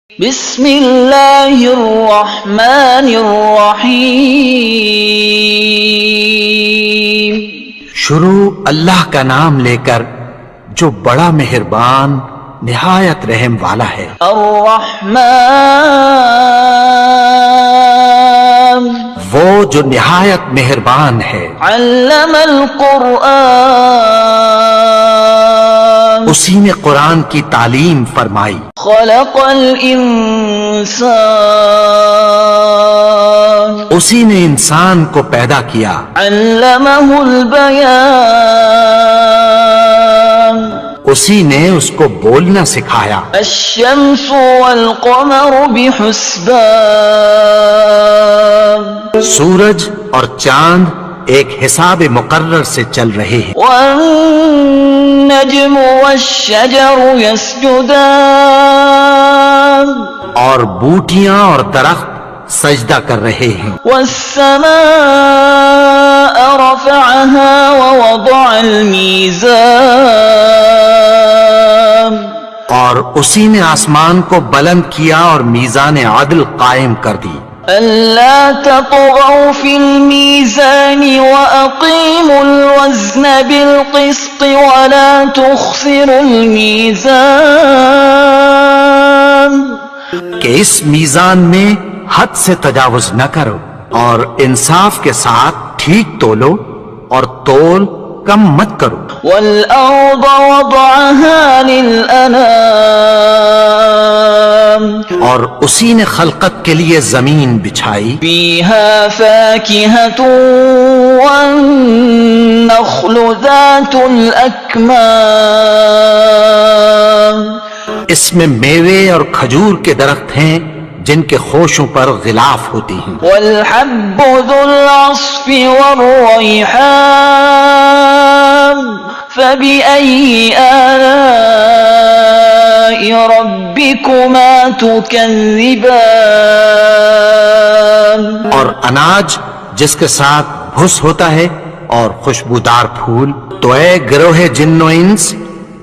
بسم اللہ الرحمن الرحیم۔ شروع اللہ کا نام لے کر جو بڑا مہربان نہایت رحم والا ہے۔ الرحمن وہ جو نہایت مہربان ہے۔ علم القرآن اسی نے قرآن کی تعلیم فرمائی۔ خلق الانسان اسی نے انسان کو پیدا کیا۔ علمہ البیان اسی نے اس کو بولنا سکھایا۔ الشمس والقمر بحسبان سورج اور چاند ایک حساب مقرر سے چل رہے ہیں۔ والنجم والشجر يسجدان اور بوٹیاں اور درخت سجدہ کر رہے ہیں۔ والسماء رفعها ووضع الميزان اور اسی نے آسمان کو بلند کیا اور میزان عدل قائم کر دی۔ ألا تطغوا في الميزان وأقيموا الوزن بالقسط ولا تخسروا الميزان کہ اس میزان میں حد سے تجاوز نہ کرو اور انصاف کے ساتھ ٹھیک تولو اور تول کم مت کرو۔ والأرض وضعها للأنام اور اسی نے خلقت کے لیے زمین بچھائی۔ فيها فاكهة والنخل ذات الأكمام اس میں میوے اور کھجور کے درخت ہیں جن کے خوشوں پر غلاف ہوتی ہیں۔ والحب ذو العصف والريحان فبأي آلاء ربكما تكذبان اور اناج جس کے ساتھ بھس ہوتا ہے اور خوشبودار پھول۔ تو اے گروہ جن و انس،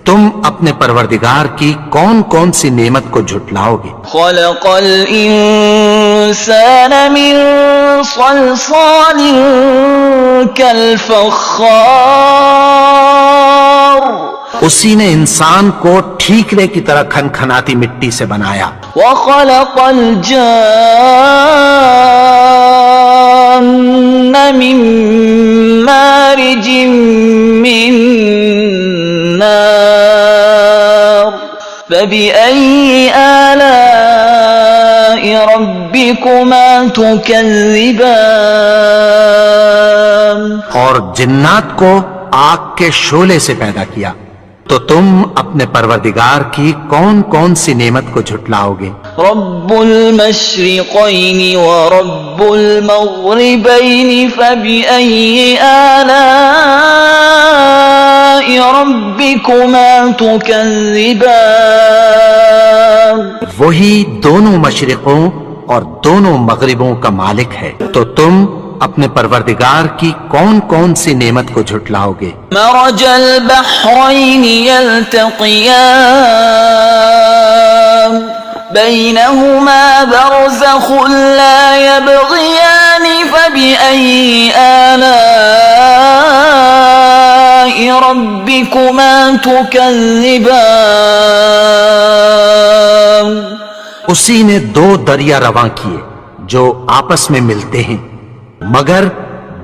تم اپنے پروردگار کی کون کون سی نعمت کو جھٹلاؤ گے؟ خلق الإنسان من صلصال كالفخار اسی نے انسان کو ٹھیکرے کی طرح کھنکھناتی مٹی سے بنایا۔ وخلق الجان من مارج من نار فبأي آلاء ربكما تكذبان اور جنات کو آگ کے شعلے سے پیدا کیا، تو تم اپنے پروردگار کی کون کون سی نعمت کو جھٹلاؤ گے؟ رب المشرقين ورب المغربين فبأي آلاء ربكما تكذبان وہی دونوں مشرقوں اور دونوں مغربوں کا مالک ہے، تو تم اپنے پروردگار کی کون کون سی نعمت کو جھٹلاؤ گے؟ مرج البحرين يلتقيان بينهما برزخ لا يبغيان فبأي آلاء ربكما تكذبان اسی نے دو دریا رواں کیے جو آپس میں ملتے ہیں، مگر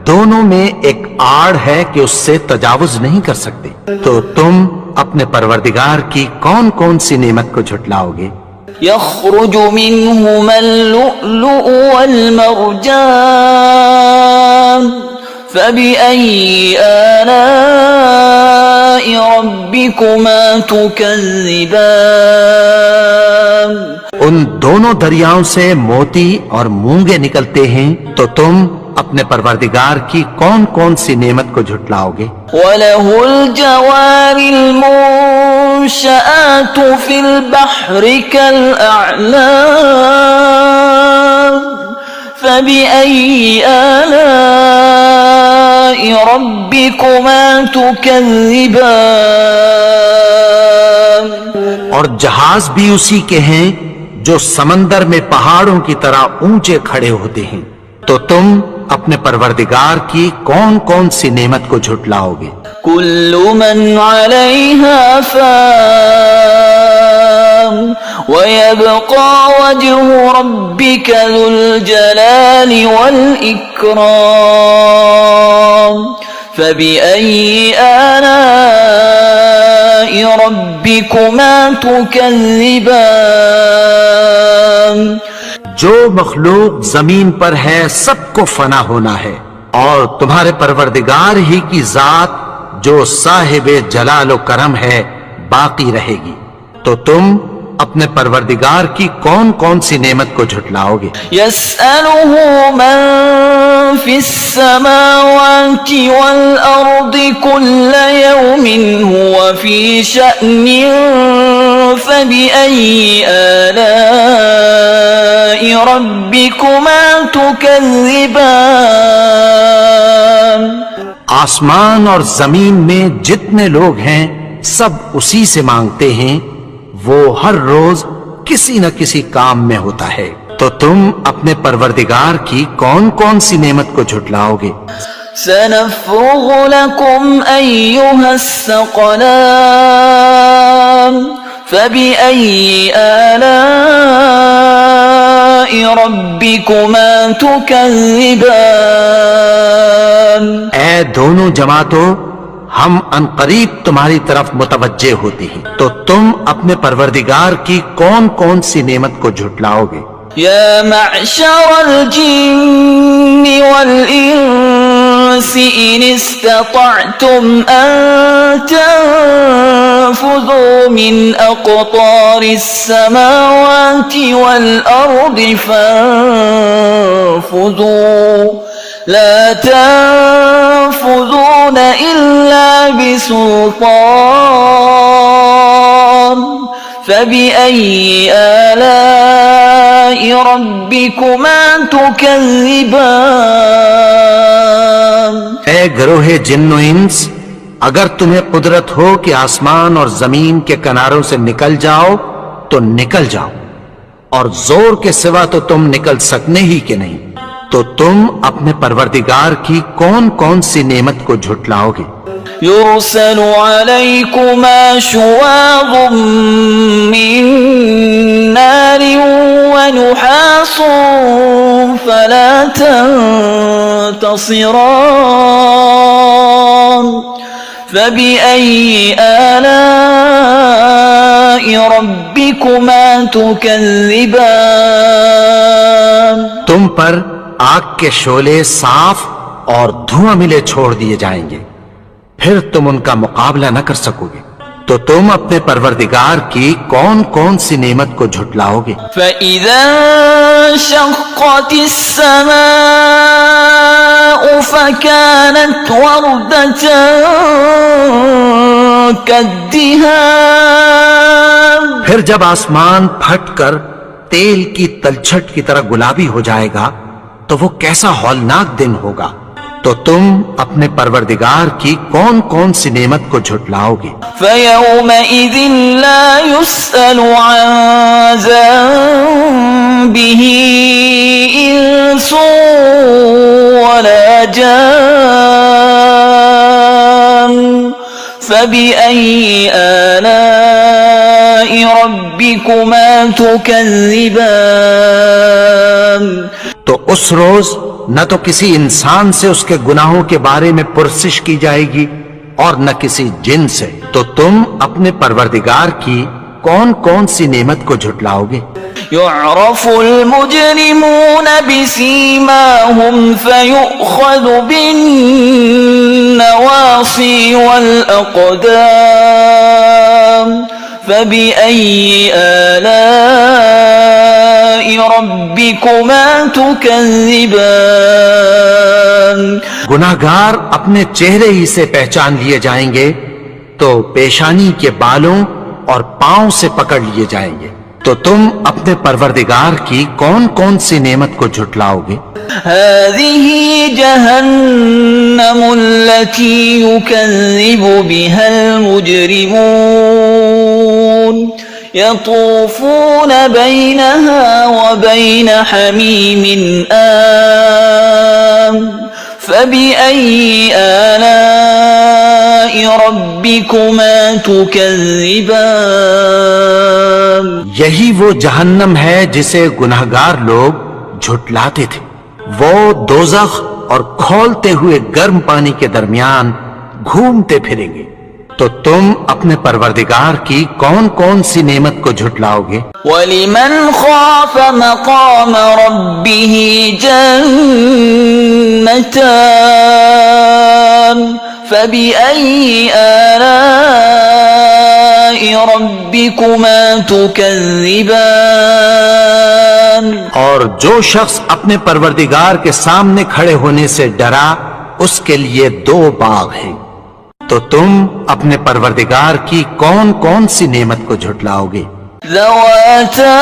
دونوں میں ایک آڑ ہے کہ اس سے تجاوز نہیں کر سکتے۔ تو تم اپنے پروردگار کی کون کون سی نعمت کو جھٹلاؤ گے؟ يخرج منهما اللؤلؤ والمرجان فبأي آلاء ربكما تكذبان ان دونوں دریاؤں سے موتی اور مونگے نکلتے ہیں، تو تم اپنے پروردگار کی کون کون سی نعمت کو جھٹلاؤ گے؟ وله الجوار المنشآت في البحر كالأعلام فبأي آلاء ربكما تكذبان اور جہاز بھی اسی کے ہیں جو سمندر میں پہاڑوں کی طرح اونچے کھڑے ہوتے ہیں، تو تم اپنے پروردگار کی کون کون سی نعمت کو جھٹلاؤ گے؟ كل من عليها فان ويبقى وجه ربك ذو الجلال والإكرام فبأي آلاء ربكما تكذبان؟ جو مخلوق زمین پر ہے سب کو فنا ہونا ہے، اور تمہارے پروردگار ہی کی ذات جو صاحب جلال و کرم ہے باقی رہے گی، تو تم اپنے پروردگار کی کون کون سی نعمت کو جھٹلاؤ گے؟ يسأله من في السماوات والأرض كل يوم هو في شأن فبأي آلاء ربكما تكذبان؟ آسمان اور زمین میں جتنے لوگ ہیں سب اسی سے مانگتے ہیں، وہ ہر روز کسی نہ کسی کام میں ہوتا ہے، تو تم اپنے پروردگار کی کون کون سی نعمت کو جھٹلاؤ گے؟ سنفرغ لكم أيها الثقلان فبأي آلاء ربكما تكذبان؟ اے دونوں جماعتوں، ہم عنقریب تمہاری طرف متوجہ ہوتے ہیں، تو تم اپنے پروردگار کی کون کون سی نعمت کو جھٹلاؤ گے؟ يا معشر الجن والإنس إن استطعتم أن تنفذوا من أقطار السماوات والأرض فانفذوا لا تنفذون إلا بسلطان فبأي آلاء ربكما تكذبان؟ اے گروہ جن و انس، اگر تمہیں قدرت ہو کہ آسمان اور زمین کے کناروں سے نکل جاؤ تو نکل جاؤ، اور زور کے سوا تو تم نکل سکنے ہی کہ نہیں، تو تم اپنے پروردگار کی کون کون سی نعمت کو جھٹلاؤ گے؟ يرسل عليكما شواظ من نار ونحاس فلا تنتصران فبأي آلاء ربكما تكذبان؟ تم پر آگ کے شعلے صاف اور دھواں ملے چھوڑ دیے جائیں گے، پھر تم ان کا مقابلہ نہ کر سکو گے، تو تم اپنے پروردگار کی کون کون سی نعمت کو جھٹلاؤ گے؟ فَإِذَا انشَقَّتِ السَّمَاءُ فَكَانَتْ وَرْدَةً كَالدِّهَانِ؟ پھر جب آسمان پھٹ کر تیل کی تلچھٹ کی طرح گلابی ہو جائے گا تو وہ کیسا ہولناک دن ہوگا، تو تم اپنے پروردگار کی کون کون سی نعمت کو جھٹلاؤ گے؟ فَيَوْمَئِذٍ لَا يُسْأَلُ عَنْ ذَنبِهِ إِنسٌ وَلَا جَانٌ فَبِأَيِّ آلَاءِ رَبِّكُمَا تُكَذِّبَانِ؟ تو اس روز نہ تو کسی انسان سے اس کے گناہوں کے بارے میں پرسش کی جائے گی اور نہ کسی جن سے، تو تم اپنے پروردگار کی کون کون سی نعمت کو جھٹلاؤ گے؟ يعرف المجرمون بسيماهم فيؤخذ بالنواصي والأقدام فبأي آلاء ربكما تكذبان؟ گناہگار اپنے چہرے ہی سے پہچان لیے جائیں گے تو پیشانی کے بالوں اور پاؤں سے پکڑ لیے جائیں گے، تو تم اپنے پروردگار کی کون کون سی نعمت کو جھٹلاؤ گے؟ هذه جهنم التي يكذب بها المجرمون يطوفون بينها وبين حميم آن فبأي آلاء ربكما تكذبان. یہی وہ جہنم ہے جسے گناہگار لوگ جھٹلاتے تھے. وہ دوزخ اور کھولتے ہوئے گرم پانی کے درمیان گھومتے پھریں گے. تو تم اپنے پروردگار کی کون کون سی نعمت کو جھٹلاؤ گے؟ وَلِمَنْ خَافَ مَقَامَ رَبِّهِ جَنَّتَانِ فَبِأَيِّ آلَاءِ رَبِّكُمَا تُكَذِّبَانِ. اور جو شخص اپنے پروردگار کے سامنے کھڑے ہونے سے ڈرا اس کے لیے 2 باغ ہیں. تو تم اپنے پروردگار کی کون کون سی نعمت کو جھٹلاؤ گے؟ ذواتا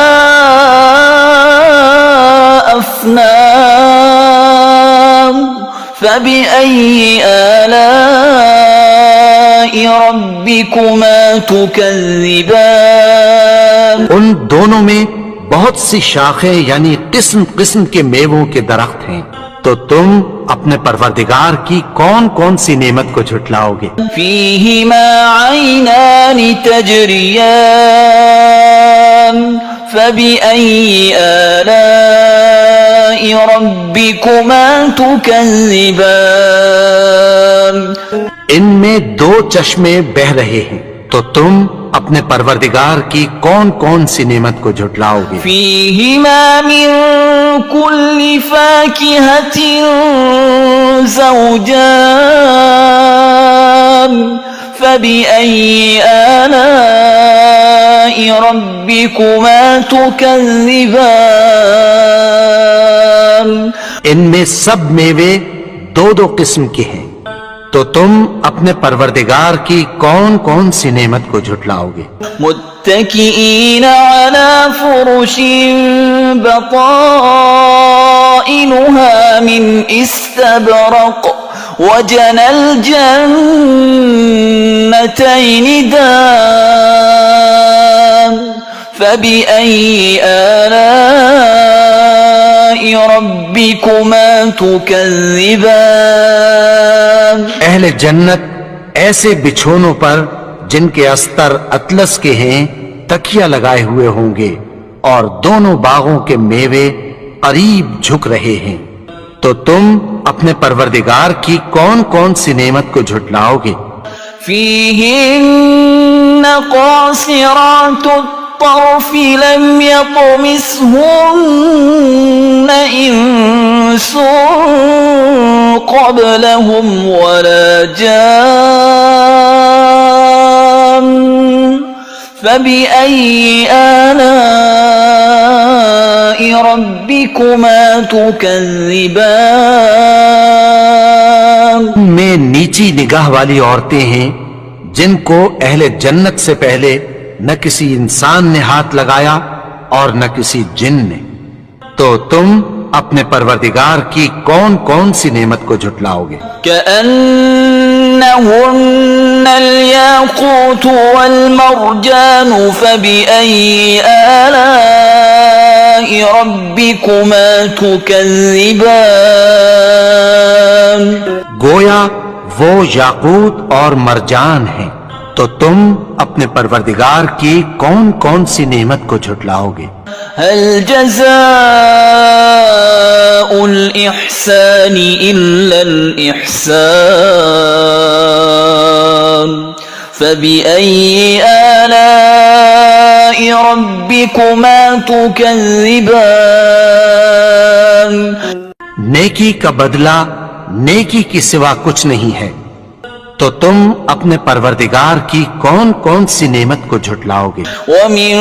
افنان فبأي آلاء ربكما تكذبان. ان دونوں میں بہت سی شاخیں یعنی قسم قسم کے میووں کے درخت ہیں. تو تم اپنے پروردگار کی کون کون سی نعمت کو جھٹلاؤ گے؟ فيهما عينان تجريان فبأي آلاء ربكما تكذبان. ان میں 2 چشمے بہ رہے ہیں. تو تم اپنے پروردگار کی کون کون سی نعمت کو جھٹلاؤ گے؟ فيهما من كل فاكهة زوجان فبأي آلاء ربكما تكذبان. ان میں سب میوے 2 قسم کے ہیں. تو تم اپنے پروردگار کی کون کون سی نعمت کو جھٹلاؤ گے؟ متكئين على فرش بطائنها من استبرق وجنى الجنتين دان فبأي آلاء ربكما تكذبان. اہل جنت ایسے بچھونوں پر جن کے استر اطلس کے ہیں تکیہ لگائے ہوئے ہوں گے اور دونوں باغوں کے میوے قریب جھک رہے ہیں. تو تم اپنے پروردگار کی کون کون سی نعمت کو جھٹلاؤ گے؟ فيهن قاصرات الطرف لم يطمثهن إنس قبلهم ولا جان فبأي آلاء ربكما تكذبان. میں نیچی نگاہ والی عورتیں ہیں جن کو اہل جنت سے پہلے نہ کسی انسان نے ہاتھ لگایا اور نہ کسی جن نے. تو تم اپنے پروردگار کی کون کون سی نعمت کو جھٹلاؤ گے؟ كأنهن الياقوت والمرجان فبأي آلاء ربكما تكذبان. گویا وہ یاقوت اور مرجان ہیں. تو تم اپنے پروردگار کی کون کون سی نعمت کو جھٹلاؤ گے؟ هل جزاء الإحسان إلا الإحسان فبأي آلاء ربكما تكذبان. نیکی کا بدلہ نیکی کی سوا کچھ نہیں ہے. تو تم اپنے پروردگار کی کون کون سی نعمت کو جھٹلاؤ گے؟ ومن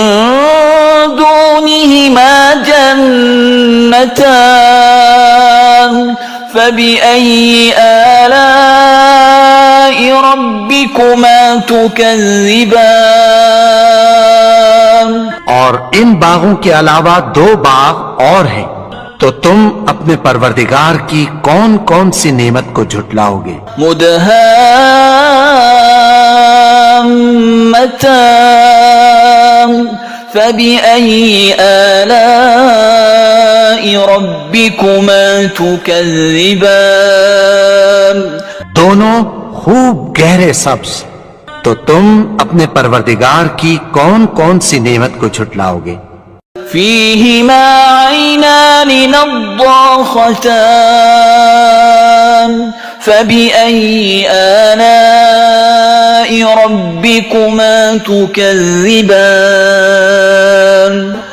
دونهما جنتان فبأي آلاء ربكما تكذبان. اور ان باغوں کے علاوہ 2 باغ اور ہیں. تو تم اپنے پروردگار کی کون کون سی نعمت کو جھٹلاؤ گے؟ مدهامتان فبأي آلاء ربكما تكذبان دونوں خوب گہرے سبز، تو تم اپنے پروردگار کی کون کون سی نعمت کو جھٹلاؤ گے؟ فيهما عينان نضاختان فبأي آلاء ربكما تكذبان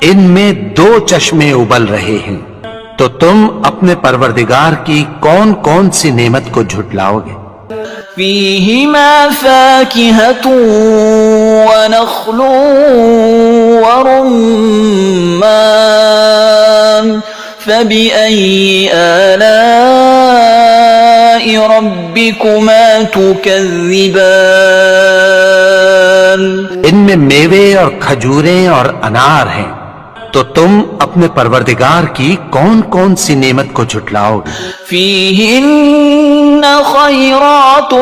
ان میں دو چشمے ابل رہے ہیں، تو تم اپنے پروردگار کی کون کون سی نعمت کو جھٹلاؤ گے؟ فيهما فاكهة ونخل ورمان فبأي آلاء ربكما تكذبان ان میں میوے اور کھجوریں اور انار ہیں، تو تم اپنے پروردگار کی کون کون سی نعمت کو جھٹلاؤ گے؟ فيهن خيرات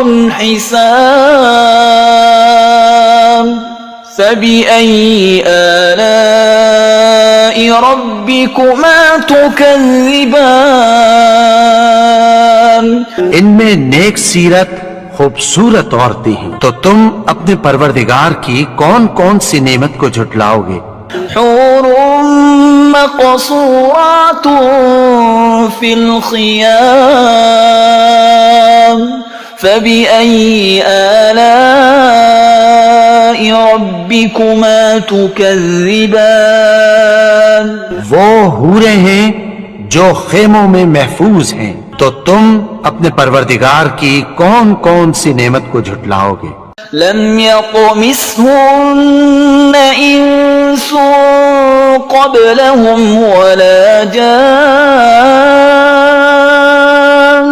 حسان فبأي آلاء ربكما تكذبان ان میں نیک سیرت خوبصورت عورتیں ہیں، تو تم اپنے پروردگار کی کون کون سی نعمت کو جھٹلاؤ گے؟ حور مقصورات في الخيام فبأي آلاء ربكما تكذبان وہ حوریں ہیں جو خیموں میں محفوظ ہیں، تو تم اپنے پروردگار کی کون کون سی نعمت کو جھٹلاؤ گے؟ لم يطمثهن إنس قبلهم ولا جان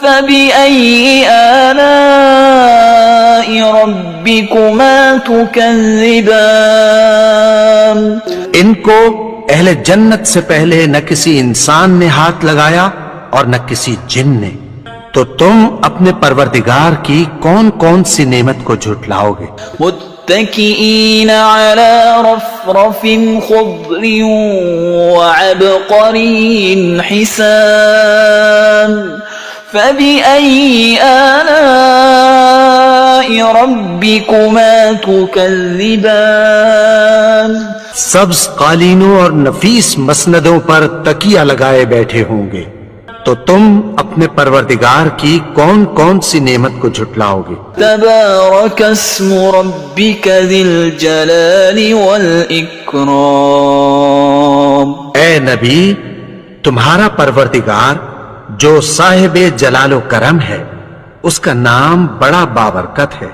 فبأي آلاء ربكما تكذبان ان کو اہل جنت سے پہلے نہ کسی انسان نے ہاتھ لگایا اور نہ کسی جن نے، تو تم اپنے پروردگار کی کون کون سی نعمت کو جھٹلاؤ گے؟ متكئين على رفرف خضر وعبقري حسان فبأي آلاء ربكما تكذبان سبز قالینوں اور نفیس مسندوں پر تکیہ لگائے بیٹھے ہوں گے، تو تم اپنے پروردگار کی کون کون سی نعمت کو جھٹلاؤ گے؟ تبارك اسم ربك ذي الجلال والإكرام اے نبی، تمہارا پروردگار جو صاحب جلال و کرم ہے، اس کا نام بڑا بابرکت ہے۔